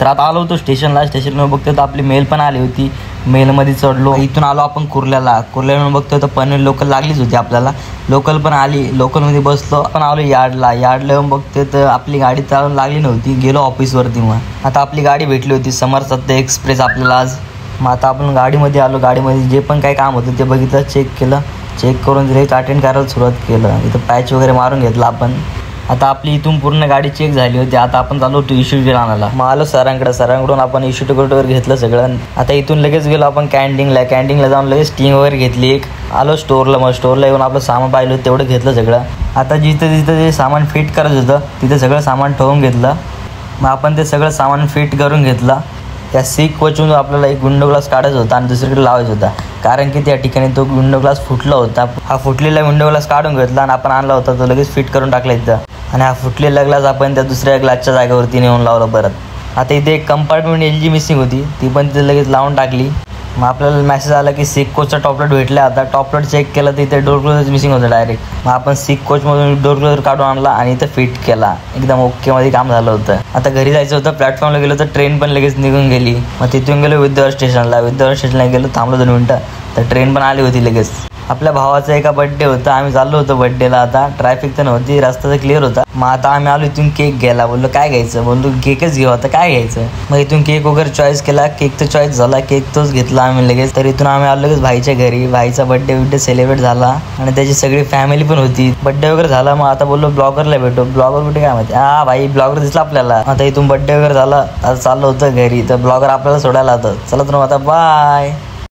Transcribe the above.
तर आता आलो होतो स्टेशनवर बघतो तर आपली मेल पण आली होती. मेलमध्ये चढलो. इथून आलो आपण कुर्ल्याला बघतो तर पनवेल लोकल लागलीच होती आपल्याला. लोकल पण आली. लोकलमध्ये बसलो. आपण आलो यार्डला येऊन बघतो तर आपली गाडी चालून लागली नव्हती. गेलो ऑफिसवरती. मग आता आपली गाडी भेटली होती समर सत्य एक्सप्रेस आपल्याला आज. मग आता आपण गाडीमध्ये आलो. गाडीमध्ये जे पण काही काम होतं ते बघितलं, चेक करून direct अटेंड करायला सुरुवात केलं. इथं पॅच वगैरे मारून घेतला आपण. आता आपली इथून पूर्ण गाडी चेक झाली होती. आता आपण चाललो होतो इश्यू आणायला. मग आलो सरांकडून आपण इश्यू तिकीट वगैरे घेतलं सगळं. आता इथून लगेच गेलो आपण कॅन्टीनला जाऊन लगेच स्टिंग वगैरे घेतली एक. आलो स्टोरला. मग स्टोरला येऊन आपलं सामान पाहिलं होतं तेवढं घेतलं सगळं. आता जिथं जे सामान फिट करायचं होतं तिथं सगळं सामान ठेवून घेतलं. मग आपण ते सगळं सामान फिट करून घेतलं. त्या सीट कोचमधून आपल्याला एक विंडो ग्लास काढायचा होता आणि दुसरीकडे लावायचा होता, कारण की त्या ठिकाणी तो विंडो ग्लास फुटला होता. हा फुटलेला विंडो ग्लास काढून घेतला आणि आपण आणला होता तो लगेच फिट करून टाकला इथं. आणि हा फुटलेला ग्लास आपण त्या दुसऱ्या ग्लासच्या जागेवरती नेऊन लावला परत. आता इथे एक कंपार्टमेंट LG मिसिंग होती, ती पण तिथे लगेच लावून टाकली. मग आपल्याला मेसेज आला की सीट कोचचा टॉपलेट भेटला. आता टॉपलेट चेक केलं तर इथे डोर क्लोजर मिसिंग होतं डायरेक्ट. मग आपण सीट कोचमधून डोर क्लोजर काढून आणला आणि इथं फिट केला. एकदम ओकेमध्ये काम झालं होतं. आता घरी जायचं होतं. प्लॅटफॉर्मला गेलो तर ट्रेन पण लगेच निघून गेली. मग तिथून गेलो विद्यावार स्टेशनला गेलो. थांबलो 2 मिनटं तर ट्रेन पण आली होती लगेच. आपल्या भावाचा एका बड्डे होता. आम्ही चाललो होतो बड्डेला. आता ट्रॅफिक तर नव्हती, रस्ता तर क्लिअर होता. मग आता आम्ही आलो इथून केक घ्यायला. बोललो काय घ्यायचं? बोललो केकच घेऊ. आता काय घ्यायचं? मग इथून केक वगैरे चॉईस केला. केक तर चॉईस झाला. केक तोच घेतला आम्ही लगेच. तर इथून आम्ही आलो लगेच भाईच्या घरी. भाईचा बड्डे सेलिब्रेट झाला आणि त्याची सगळी फॅमिली पण होती. बड्डे वगैरे झाला. मग आता बोललो ब्लॉगरला भेटू. ब्लॉगर कुठे काय माहिती? भाई ब्लॉगर दिसला आपल्याला. आता इथून बड्डे वगैरे झाला. आता चाललो होतं घरी तर ब्लॉगर आपल्याला सोडायला होतं. चला तर मग आता बाय.